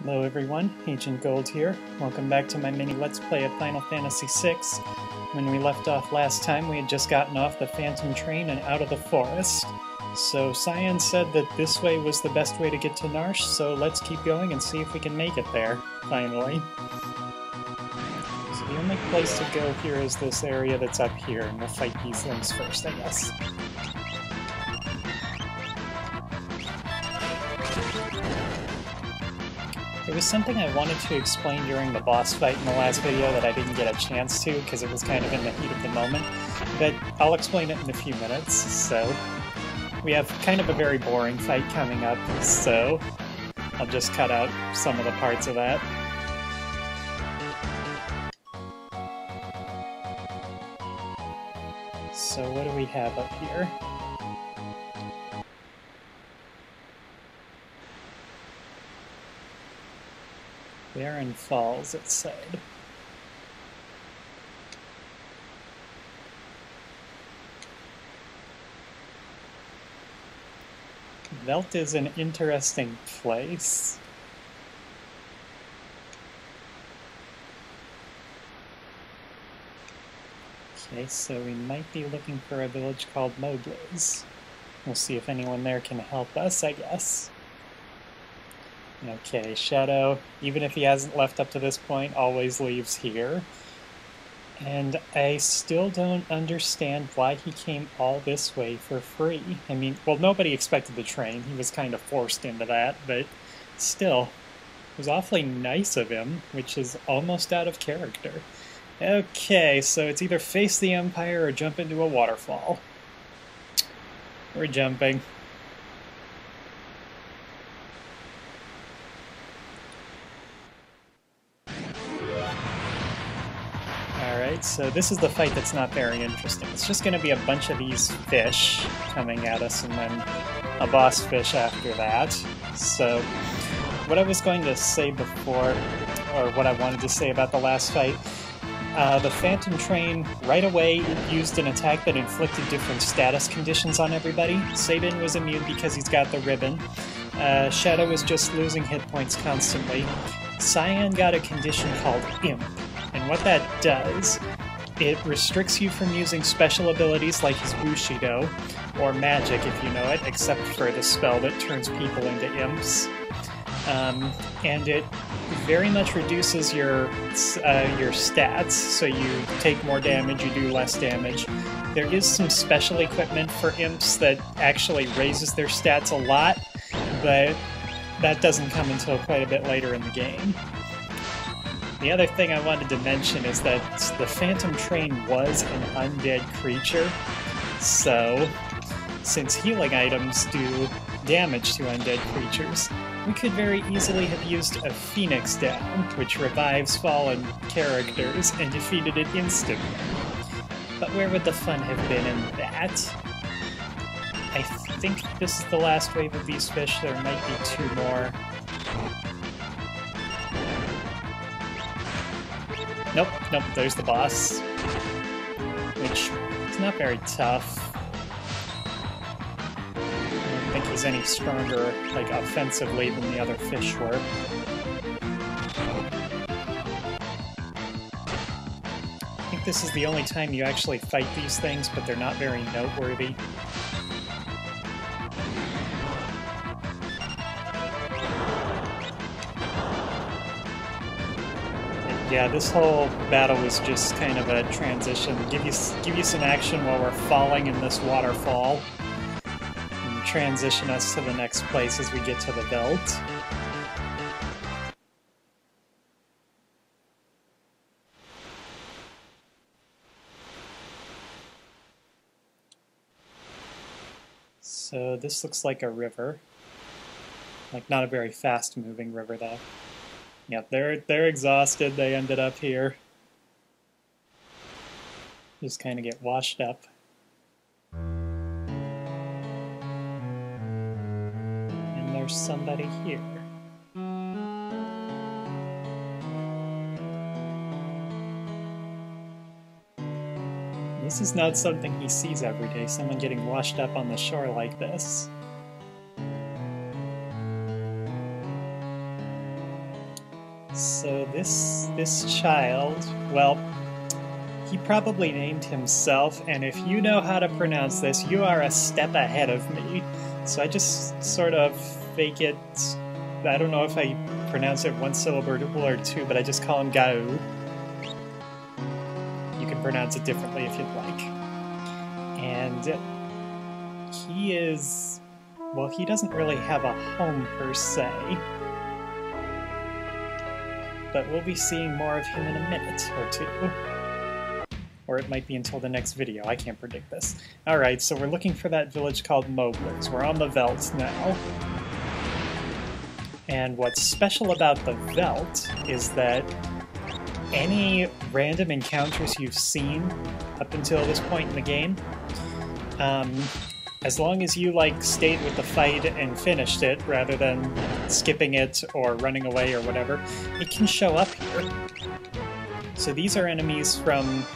Hello everyone, Agent Gold here. Welcome back to my mini Let's Play of Final Fantasy VI. When we left off last time, we had just gotten off the Phantom Train and out of the forest. So Cyan said that this way was the best way to get to Narsh, so let's keep going and see if we can make it there, finally. So the only place to go here is this area that's up here, and we'll fight these things first, I guess. There was something I wanted to explain during the boss fight in the last video that I didn't get a chance to because it was kind of in the heat of the moment, but I'll explain it in a few minutes. So, we have kind of a very boring fight coming up, so I'll just cut out some of the parts of that. So what do we have up here? Barren Falls, it said. Velt is an interesting place. Okay, so we might be looking for a village called Mowgli's. We'll see if anyone there can help us, I guess. Okay, Shadow, even if he hasn't left up to this point, always leaves here. And I still don't understand why he came all this way for free. I mean, well, nobody expected the train. He was kind of forced into that, but still, it was awfully nice of him, which is almost out of character. Okay, so it's either face the Empire or jump into a waterfall. We're jumping. Alright, so this is the fight that's not very interesting. It's just going to be a bunch of these fish coming at us and then a boss fish after that. So, what I was going to say before, or what I wanted to say about the last fight, the Phantom Train right away used an attack that inflicted different status conditions on everybody. Sabin was immune because he's got the ribbon. Shadow was just losing hit points constantly. Cyan got a condition called Imp. And what that does, it restricts you from using special abilities like his Bushido, or magic if you know it, except for the spell that turns people into imps. And it very much reduces your stats, so you take more damage, you do less damage. There is some special equipment for imps that actually raises their stats a lot, but that doesn't come until quite a bit later in the game. The other thing I wanted to mention is that the Phantom Train was an undead creature, so since healing items do damage to undead creatures, we could very easily have used a Phoenix Down, which revives fallen characters, and defeated it instantly. But where would the fun have been in that? I think this is the last wave of these fish. There might be two more. Nope, there's the boss, which is not very tough. I don't think he's any stronger, like, offensively than the other fish were. I think this is the only time you actually fight these things, but they're not very noteworthy. Yeah, this whole battle was just kind of a transition. Give you some action while we're falling in this waterfall, and transition us to the next place as we get to the Veld. So this looks like a river. Like, not a very fast-moving river, though. Yep, they're exhausted. They ended up here. Just kind of get washed up. And there's somebody here. This is not something he sees every day, someone getting washed up on the shore like this. So this child, well, he probably named himself, and if you know how to pronounce this, you are a step ahead of me. So I just sort of fake it. I don't know if I pronounce it one syllable or two, but I just call him Gau. You can pronounce it differently if you'd like. And he is... well, he doesn't really have a home per se. But we'll be seeing more of him in a minute or two. Or it might be until the next video, I can't predict this. Alright, so we're looking for that village called Moblers. We're on the Veldt now. And what's special about the Veldt is that any random encounters you've seen up until this point in the game, as long as you, like, stayed with the fight and finished it, rather than skipping it or running away or whatever, it can show up here. So these are enemies from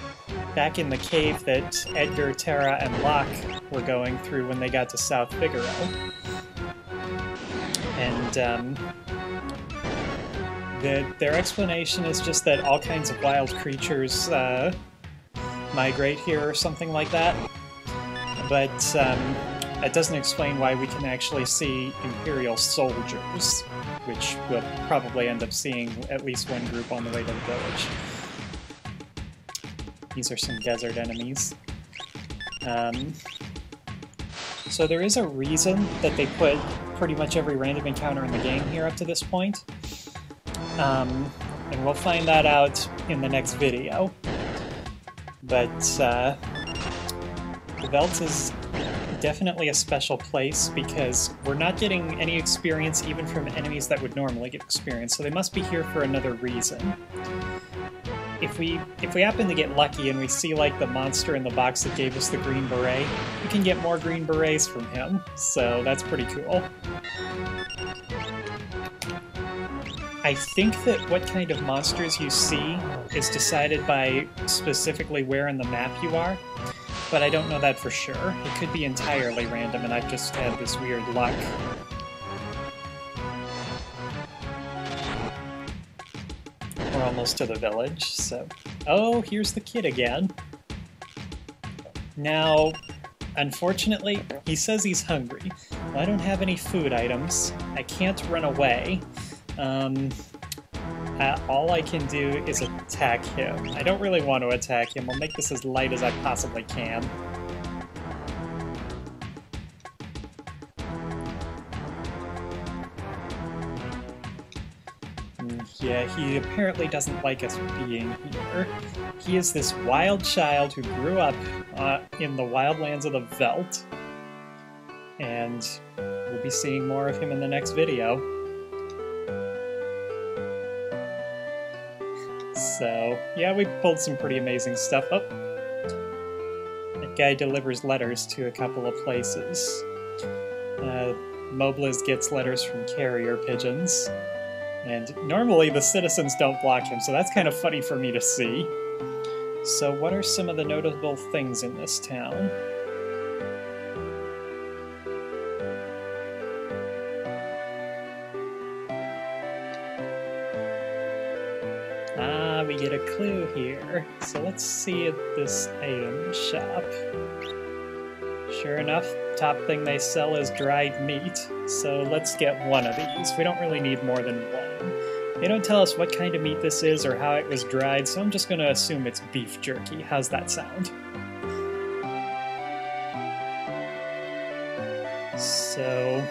back in the cave that Edgar, Terra, and Locke were going through when they got to South Figaro. And, their explanation is just that all kinds of wild creatures migrate here or something like that. But that doesn't explain why we can actually see Imperial soldiers, which we'll probably end up seeing at least one group on the way to the village. These are some desert enemies. So there is a reason that they put pretty much every random encounter in the game here up to this point. And we'll find that out in the next video. But the Veldt is definitely a special place because we're not getting any experience even from enemies that would normally get experience, so they must be here for another reason. If we happen to get lucky and we see, like, the monster in the box that gave us the green beret, we can get more green berets from him, so that's pretty cool. I think that what kind of monsters you see is decided by specifically where in the map you are, but I don't know that for sure. It could be entirely random and I've just had this weird luck. We're almost to the village, so... oh, here's the kid again. Now, unfortunately, he says he's hungry. Well, I don't have any food items. I can't run away. All I can do is attack him. I don't really want to attack him. I'll make this as light as I possibly can. Yeah, he apparently doesn't like us being here. He is this wild child who grew up in the wildlands of the Veldt. And we'll be seeing more of him in the next video. So, yeah, we pulled some pretty amazing stuff. Oh! That guy delivers letters to a couple of places. Moblez gets letters from carrier pigeons. And normally the citizens don't block him, so that's kind of funny for me to see. So what are some of the notable things in this town? Ah, we get a clue here. So let's see at this item shop. Sure enough, top thing they sell is dried meat, so let's get one of these. We don't really need more than one. They don't tell us what kind of meat this is or how it was dried, so I'm just going to assume it's beef jerky. How's that sound? So,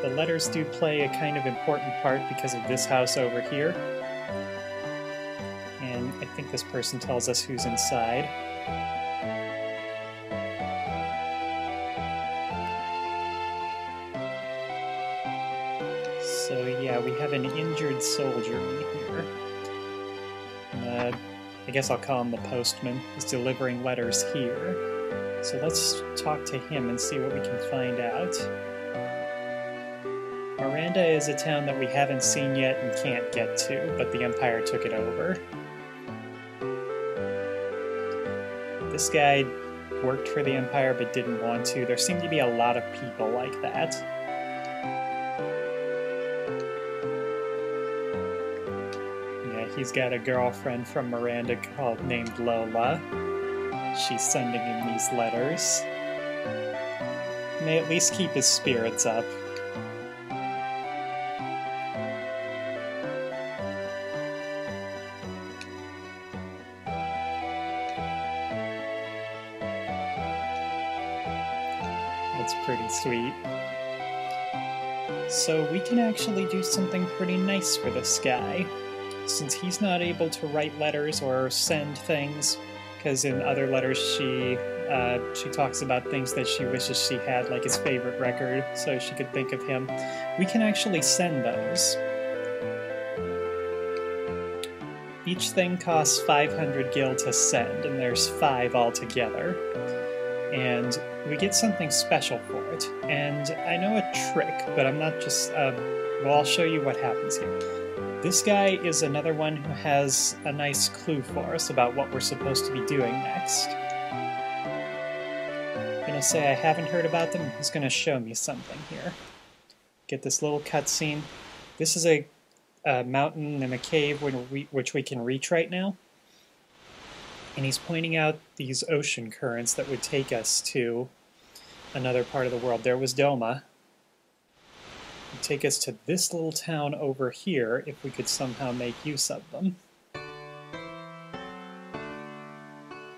the letters do play a kind of important part because of this house over here. And I think this person tells us who's inside. So yeah, we have an injured soldier in here. I guess I'll call him the postman. He's delivering letters here. So let's talk to him and see what we can find out. Miranda is a town that we haven't seen yet and can't get to, but the Empire took it over. This guy worked for the Empire but didn't want to. There seem to be a lot of people like that. he's got a girlfriend from Miranda named Lola. She's sending him these letters. May at least keep his spirits up. That's pretty sweet. So we can actually do something pretty nice for this guy. Since he's not able to write letters or send things, because in other letters she talks about things that she wishes she had, like his favorite record, so she could think of him. We can actually send those. Each thing costs 500 gil to send, and there's 5 altogether. And we get something special for it. And I know a trick, but I'm not just... well, I'll show you what happens here. This guy is another one who has a nice clue for us about what we're supposed to be doing next. I'm gonna say I haven't heard about them, he's gonna show me something here. Get this little cutscene. This is a mountain and a cave which we can reach right now. And he's pointing out these ocean currents that would take us to another part of the world. There was Doma. It would take us to this little town over here if we could somehow make use of them.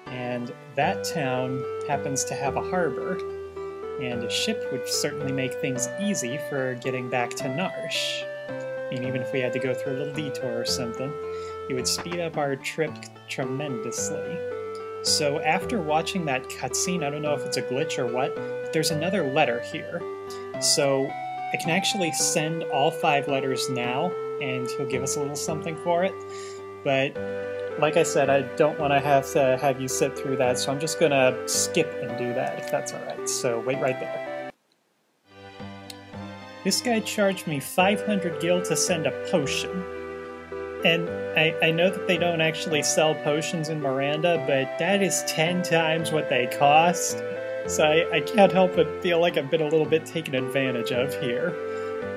And that town happens to have a harbor, and a ship would certainly make things easy for getting back to Narsh. I mean, even if we had to go through a little detour or something, it would speed up our trip tremendously. So after watching that cutscene, I don't know if it's a glitch or what, but there's another letter here. So I can actually send all 5 letters now, and he'll give us a little something for it. But like I said, I don't want to have you sit through that, so I'm just going to skip and do that, if that's alright. So wait right there. This guy charged me 500 gil to send a potion. And I know that they don't actually sell potions in Miranda, but that is 10 times what they cost. So I can't help but feel like I've been a little bit taken advantage of here.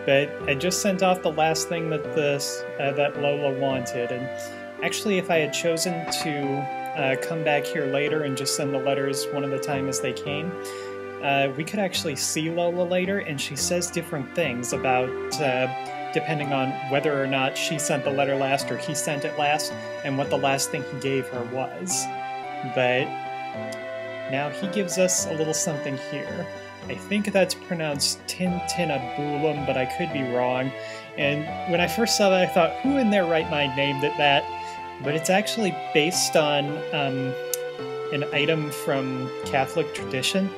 But I just sent off the last thing that that Lola wanted, and actually if I had chosen to come back here later and just send the letters one at a time as they came, we could actually see Lola later, and she says different things about depending on whether or not she sent the letter last or he sent it last, and what the last thing he gave her was. But now he gives us a little something here. I think that's pronounced Tintinabulum, but I could be wrong. And when I first saw that, I thought, who in their right mind named it that? But it's actually based on an item from Catholic tradition.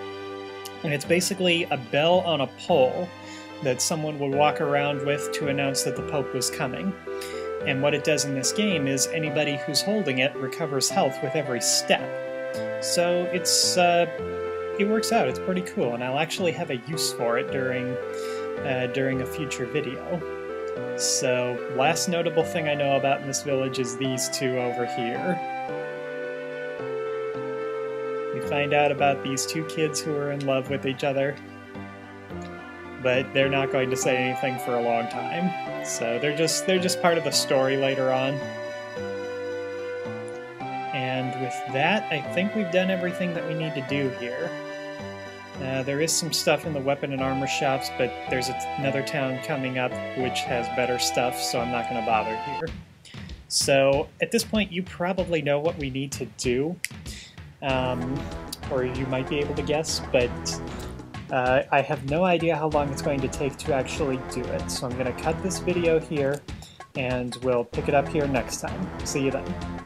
And it's basically a bell on a pole that someone would walk around with to announce that the Pope was coming. And what it does in this game is anybody who's holding it recovers health with every step. So it works out, it's pretty cool, and I'll actually have a use for it during a future video. So, last notable thing I know about in this village is these 2 over here. We find out about these 2 kids who are in love with each other, but they're not going to say anything for a long time. So they're just part of the story later on. And with that, I think we've done everything that we need to do here. There is some stuff in the weapon and armor shops, but there's another town coming up which has better stuff, so I'm not going to bother here. So at this point, you probably know what we need to do, or you might be able to guess, but I have no idea how long it's going to take to actually do it. So I'm going to cut this video here, and we'll pick it up here next time. See you then.